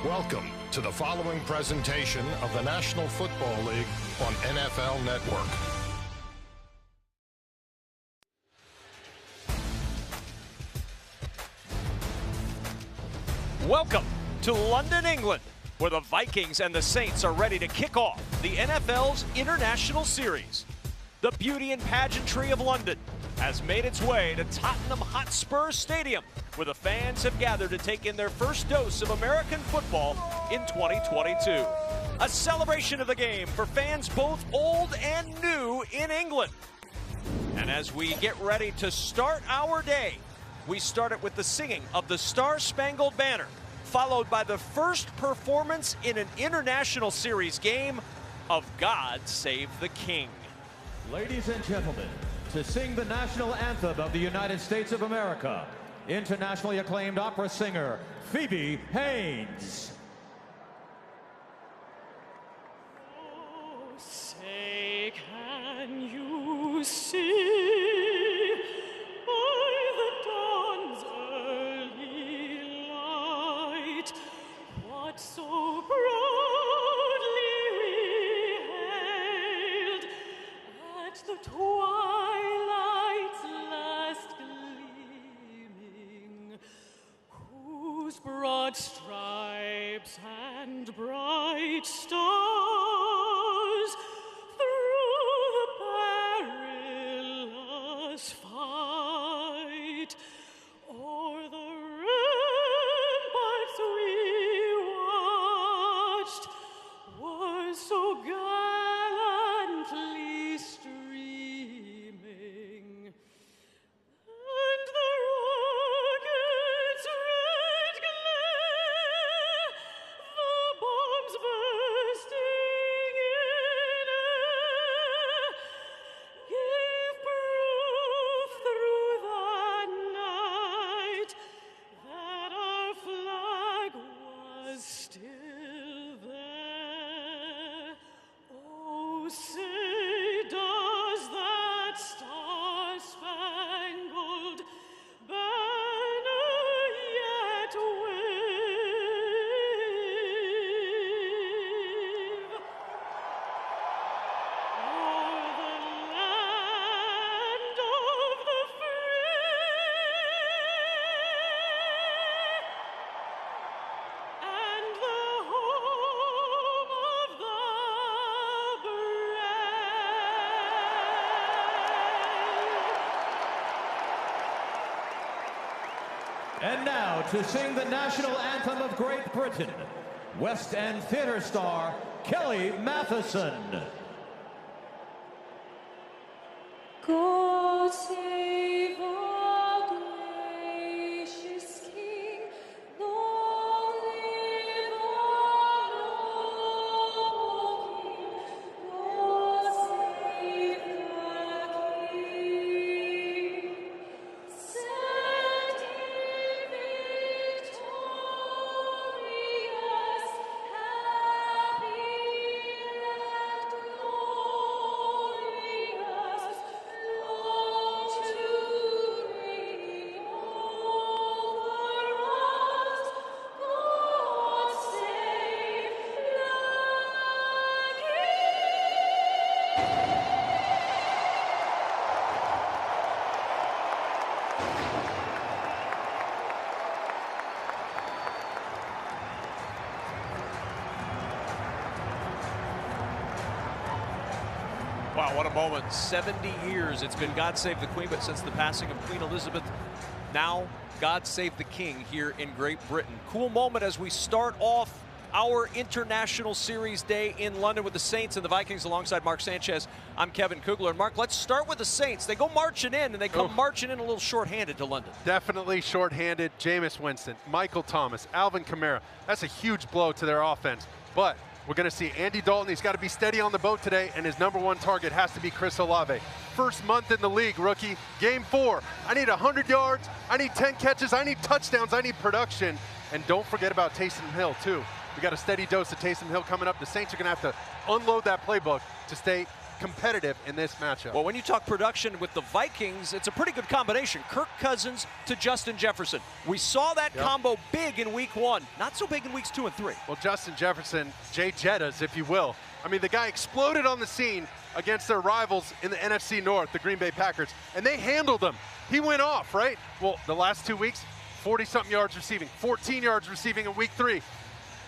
Welcome to the following presentation of the National Football League on NFL Network. Welcome to London, England, where the Vikings and the Saints are ready to kick off the NFL's International Series. The beauty and pageantry of London has made its way to Tottenham Hotspur Stadium, where the fans have gathered to take in their first dose of American football in 2022. A celebration of the game for fans both old and new in England. And as we get ready to start our day, we start it with the singing of the Star-Spangled Banner, followed by the first performance in an International Series game of God Save the King. Ladies and gentlemen, to sing the national anthem of the United States of America, internationally acclaimed opera singer, Phoebe Haynes. Oh, say, can you see by the dawn's early light what so proudly we hailed at the twilight's last gleaming, whose broad stripes and bright stars through the perilous fight o'er the ramparts we watched were so gallantly streaming, and the rockets' red glare, the bombs bursting in air, gave proof through the night that our flag was still there. Oh, say, does that star-spangled banner yet wave o'er the land of the free and the home of the brave? And now to sing the national anthem of Great Britain, West End theater star, Kelly Matheson. God save our gracious King, long live our noble King, God save the King, set him victorious, happy and glorious, long to reign over us. God save the Wow, what a moment. 70 years it's been God Save the Queen, but since the passing of Queen Elizabeth, now God Save the King here in Great Britain. Cool moment as we start off our International Series day in London with the Saints and the Vikings alongside Mark Sanchez. I'm Kevin Kugler. And Mark, let's start with the Saints. They go marching in, and they come marching in a little short-handed to London. Definitely short-handed. Jameis Winston, Michael Thomas, Alvin Kamara. That's a huge blow to their offense. But we're going to see Andy Dalton. He's got to be steady on the boat today, and his #1 target has to be Chris Olave. First month in the league, rookie. Game 4. I need 100 yards. I need 10 catches. I need touchdowns. I need production. And don't forget about Taysom Hill, too. We got a steady dose of Taysom Hill coming up. The Saints are going to have to unload that playbook to stay competitive in this matchup. Well, when you talk production with the Vikings, it's a pretty good combination. Kirk Cousins to Justin Jefferson. We saw that combo big in week 1, not so big in weeks 2 and 3. Well, Justin Jefferson, Jay Jettas, if you will. I mean, the guy exploded on the scene against their rivals in the NFC North, the Green Bay Packers, and they handled him. He went off, right? Well, the last 2 weeks, 40-something yards receiving, 14 yards receiving in week 3.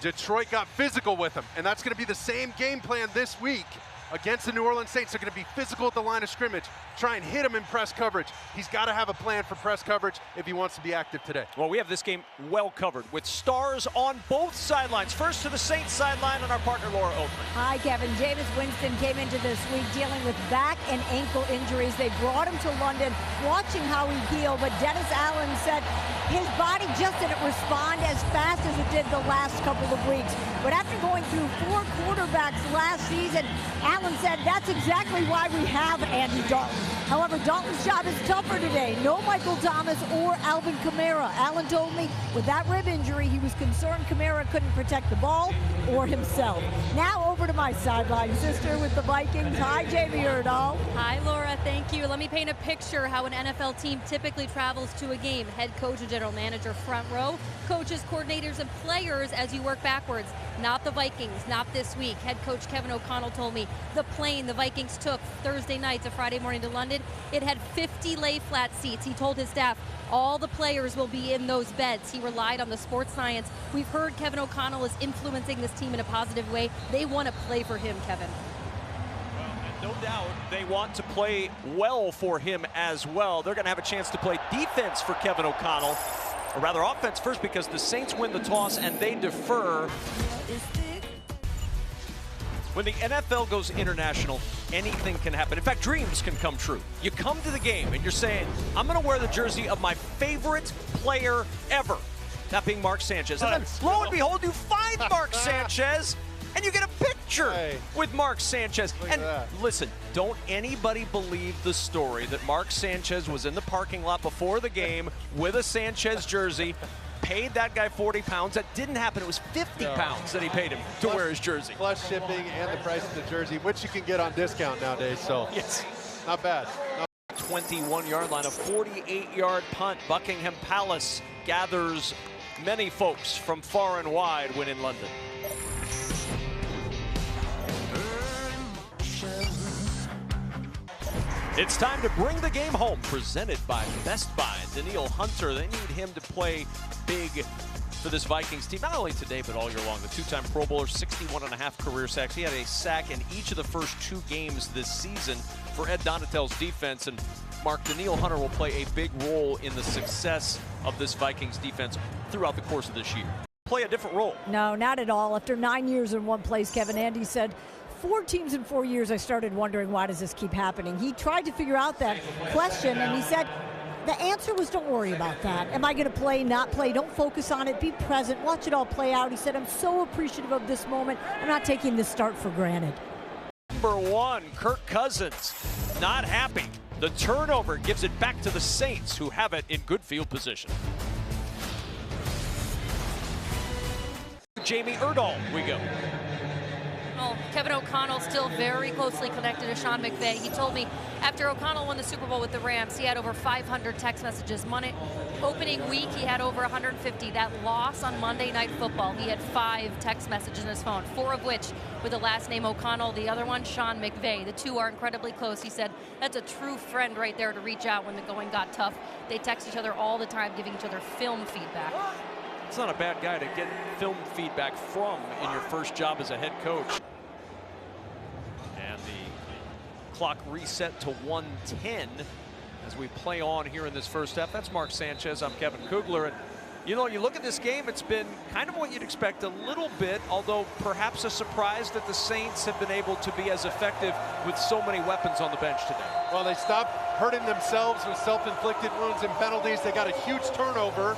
Detroit got physical with him, and that's going to be the same game plan this week against the New Orleans Saints. They're going to be physical at the line of scrimmage, try and hit him in press coverage. He's got to have a plan for press coverage if he wants to be active today. Well, we have this game well covered with stars on both sidelines. First to the Saints sideline and our partner Laura Oatman. Hi, Kevin. Jameis Winston came into this week dealing with back and ankle injuries. They brought him to London, watching how he healed, but Dennis Allen said his body just didn't respond as fast as it did the last couple of weeks. But after going through 4 quarterbacks last season, Allen said that's exactly why we have Andy Dalton. However, Dalton's job is tougher today. No Michael Thomas or Alvin Kamara. Allen told me with that rib injury, he was concerned Kamara couldn't protect the ball or himself. Now over to my sideline sister with the Vikings. Hi, Jamie Erdahl. Hi, Laura. Thank you. Let me paint a picture how an NFL team typically travels to a game. Head coach and general manager front row, coaches, coordinators, and players as you work backwards. Not the Vikings, not this week. Head coach Kevin O'Connell told me the plane the Vikings took Thursday night to Friday morning to London, it had 50 lay-flat seats. He told his staff all the players will be in those beds. He relied on the sports science. We've heard Kevin O'Connell is influencing this team in a positive way. They want to play for him, Kevin. No doubt they want to play well for him as well. They're going to have a chance to play defense for Kevin O'Connell, or rather offense first, because the Saints win the toss and they defer. When the NFL goes international, anything can happen. In fact, dreams can come true. You come to the game and you're saying, I'm going to wear the jersey of my favorite player ever, that being Mark Sanchez. And then lo and behold, you find Mark Sanchez and you get a picture with Mark Sanchez. And listen, don't anybody believe the story that Mark Sanchez was in the parking lot before the game with a Sanchez jersey, paid that guy 40 pounds. That didn't happen. It was 50 pounds that he paid him to wear his jersey. Plus shipping and the price of the jersey, which you can get on discount nowadays, so not bad. 21-yard line, a 48-yard punt. Buckingham Palace gathers many folks from far and wide when in London. It's time to bring the game home, presented by Best Buy. Daniil Hunter, they need him to play big for this Vikings team, not only today, but all year long. The 2-time Pro Bowler, 61.5 career sacks. He had a sack in each of the first 2 games this season for Ed Donatel's defense, and Mark, Daniil Hunter will play a big role in the success of this Vikings defense throughout the course of this year. Play a different role. No, not at all. After 9 years in one place, Kevin, Andy said, 4 teams in 4 years, I started wondering, why does this keep happening? He tried to figure out that question, and he said, the answer was, don't worry about that. Am I going to play, not play? Don't focus on it. Be present. Watch it all play out. He said, I'm so appreciative of this moment. I'm not taking this start for granted. Number 1, Kirk Cousins, not happy. The turnover gives it back to the Saints, who have it in good field position. Jamie Erdahl, we go. Well, Kevin O'Connell still very closely connected to Sean McVay. He told me after O'Connell won the Super Bowl with the Rams, he had over 500 text messages. Opening week, he had over 150. That loss on Monday Night Football, he had 5 text messages in his phone, 4 of which with the last name O'Connell, the other one, Sean McVay. The 2 are incredibly close. He said, that's a true friend right there to reach out when the going got tough. They text each other all the time, giving each other film feedback. It's not a bad guy to get film feedback from in your first job as a head coach. And the clock reset to 1:10 as we play on here in this first half. That's Mark Sanchez. I'm Kevin Kugler. And you know, you look at this game, it's been kind of what you'd expect a little bit, although perhaps a surprise that the Saints have been able to be as effective with so many weapons on the bench today. Well, they stopped hurting themselves with self-inflicted wounds and penalties. They got a huge turnover.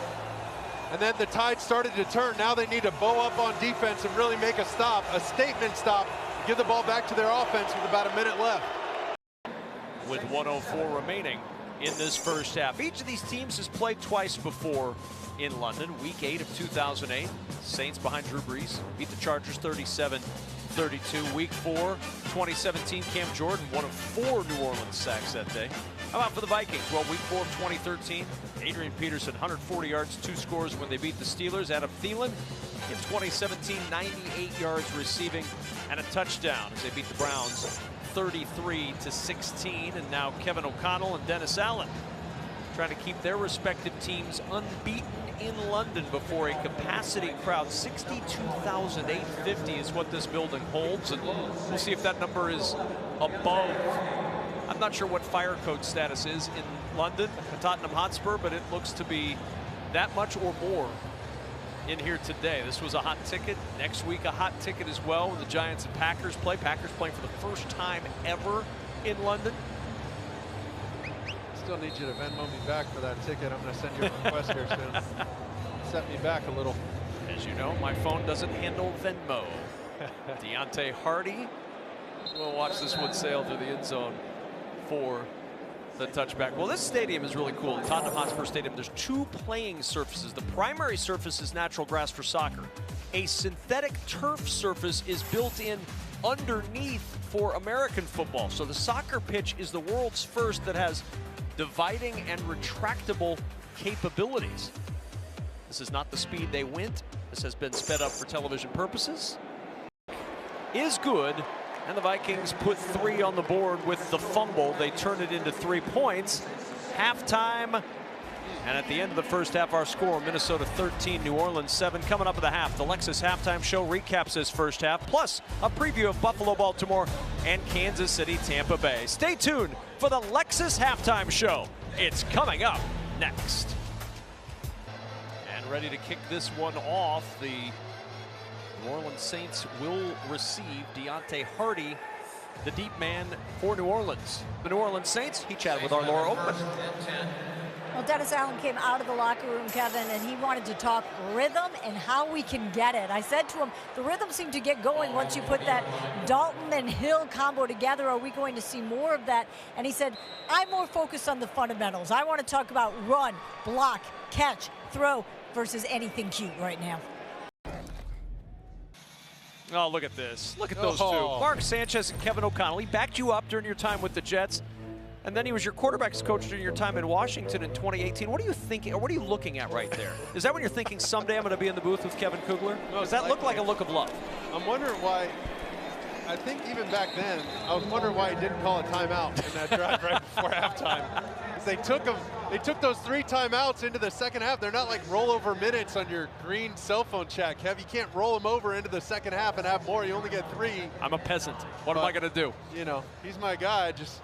And then the tide started to turn. Now they need to bow up on defense and really make a stop, a statement stop, give the ball back to their offense with about a minute left. With 1:04 remaining in this first half. Each of these teams has played twice before in London. Week 8 of 2008. Saints behind Drew Brees beat the Chargers 37-14. 32. Week 4, 2017, Cam Jordan, one of 4 New Orleans sacks that day. How about for the Vikings? Well, week 4 of 2013, Adrian Peterson, 140 yards, 2 scores when they beat the Steelers. Adam Thielen, in 2017, 98 yards receiving and a touchdown as they beat the Browns 33-16. And now Kevin O'Connell and Dennis Allen trying to keep their respective teams unbeaten in London before a capacity crowd. 62,850 is what this building holds, and we'll see if that number is above. I'm not sure what fire code status is in London, Tottenham Hotspur, but it looks to be that much or more in here today. This was a hot ticket. Next week, a hot ticket as well when the Giants and Packers play. Packers playing for the first time ever in London. Still need you to Venmo me back for that ticket. I'm going to send you a request here soon. Set me back a little. As you know, my phone doesn't handle Venmo. Deontay Hardy will watch this one sail through the end zone for the touchback. Well, this stadium is really cool. Tottenham Hotspur Stadium, there's 2 playing surfaces. The primary surface is natural grass for soccer. A synthetic turf surface is built in underneath for American football. So the soccer pitch is the world's first that has dividing and retractable capabilities. This is not the speed they went. This has been sped up for television purposes. Is good, and the Vikings put 3 on the board with the fumble. They turn it into 3 points. Halftime, and at the end of the first half, our score, Minnesota 13, New Orleans 7. Coming up at the half, the Lexus Halftime Show recaps this first half, plus a preview of Buffalo, Baltimore, and Kansas City, Tampa Bay. Stay tuned for the Lexus Halftime Show. It's coming up next. And ready to kick this one off, the New Orleans Saints will receive Deontay Hardy, the deep man for New Orleans. The New Orleans Saints, he chatted with our Laura Oakman. Well, Dennis Allen came out of the locker room, Kevin, and he wanted to talk rhythm and how we can get it. I said to him, the rhythm seemed to get going once you put that Dalton and Hill combo together. Are we going to see more of that? And he said, I'm more focused on the fundamentals. I want to talk about run, block, catch, throw versus anything cute right now. Oh, look at this. Look at those 2. Mark Sanchez and Kevin O'Connell. He backed you up during your time with the Jets. And then he was your quarterback's coach during your time in Washington in 2018. What are you thinking, or what are you looking at right there? Is that when you're thinking someday I'm going to be in the booth with Kevin Kugler? Does that look like a look of love? I'm wondering why. I think even back then, I was wondering why he didn't call a timeout in that drive right before halftime. They took those 3 timeouts into the second half. They're not like rollover minutes on your green cell phone chat, Kev. You can't roll them over into the second half and have more. You only get 3. I'm a peasant. What am I going to do? You know, he's my guy. Just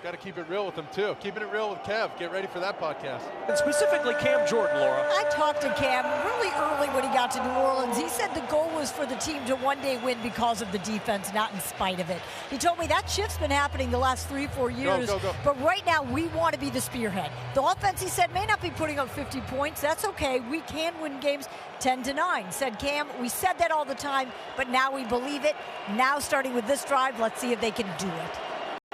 got to keep it real with him, too. Keeping it real with Kev. Get ready for that podcast. And specifically Cam Jordan, Laura. I talked to Cam really early when he got to New Orleans. He said the goal was for the team to one day win because of the defense, not in spite of it. He told me that shift's been happening the last 3-4 years. Go. But right now, we want to be the spearhead. The offense, he said, may not be putting up 50 points. That's okay. We can win games 10-9, said Cam. We said that all the time, but now we believe it. Now, starting with this drive, let's see if they can do it.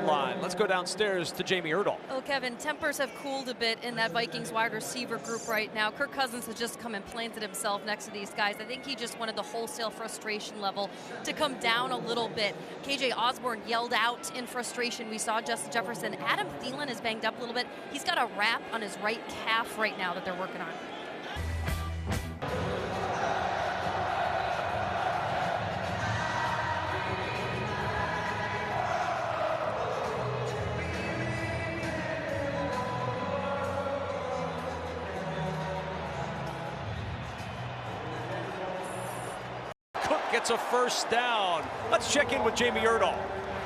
Line. Let's go downstairs to Jamie Erdahl. Well, Kevin, tempers have cooled a bit in that Vikings wide receiver group right now. Kirk Cousins has just come and planted himself next to these guys. I think he just wanted the wholesale frustration level to come down a little bit. KJ Osborne yelled out in frustration. We saw Justin Jefferson. Adam Thielen is banged up a little bit. He's got a wrap on his right calf right now that they're working on. Gets a first down. Let's check in with Jamie Erdahl.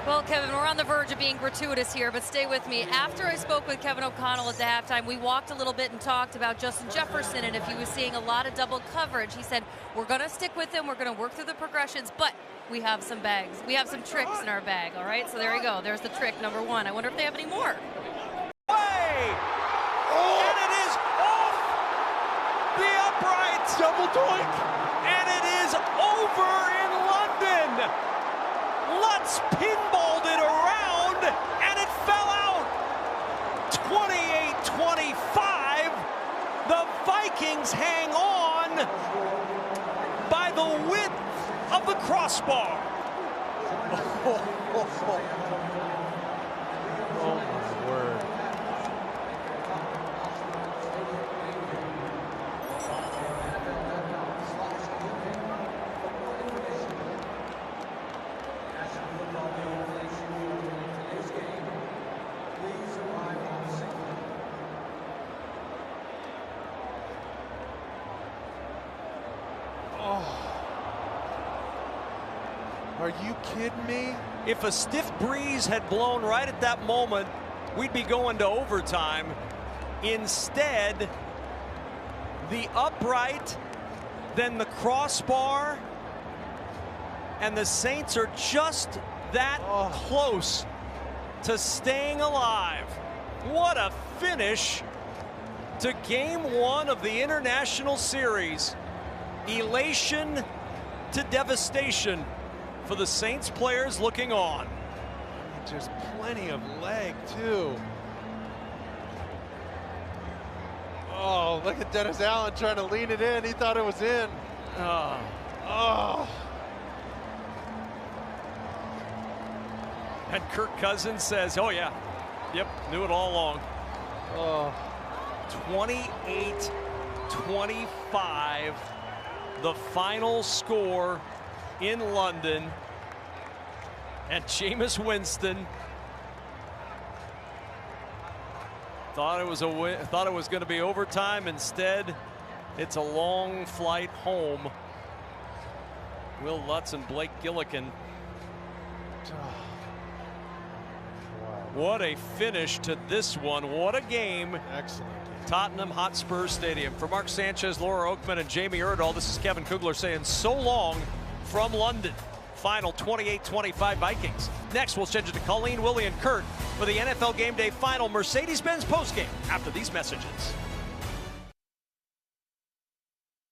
Well, Kevin, we're on the verge of being gratuitous here, but stay with me. After I spoke with Kevin O'Connell at the halftime, we walked a little bit and talked about Justin Jefferson and if he was seeing a lot of double coverage. He said, we're going to stick with him. We're going to work through the progressions, but we have some bags. We have some tricks in our bag, all right? So there you go. There's the trick number 1. I wonder if they have any more. Way! And it is off the upright. Double doink. And it is over in London. Lutz pinballed it around, and it fell out. 28-25. The Vikings hang on by the width of the crossbar. Oh my word. Are you kidding me? If a stiff breeze had blown right at that moment, we'd be going to overtime. Instead, the upright, then the crossbar, and the Saints are just that close to staying alive. What a finish to Game 1 of the International Series. Elation to devastation for the Saints players looking on. Just plenty of leg, too. Oh, look at Dennis Allen trying to lean it in. He thought it was in. Oh. And Kirk Cousins says, oh yeah, yep, knew it all along. Oh. 28-25, the final score in London, and Jameis Winston thought it was going to be overtime. Instead, it's a long flight home. Will Lutz and Blake Gillikin. What a finish to this one. What a game. Excellent. Tottenham Hotspur Stadium. For Mark Sanchez, Laura Oakman, and Jamie Erdahl, this is Kevin Kugler saying so long from London. Final 28-25 Vikings. Next, we'll send you to Colleen, Willie, and Kurt for the NFL Game Day Final Mercedes-Benz postgame after these messages.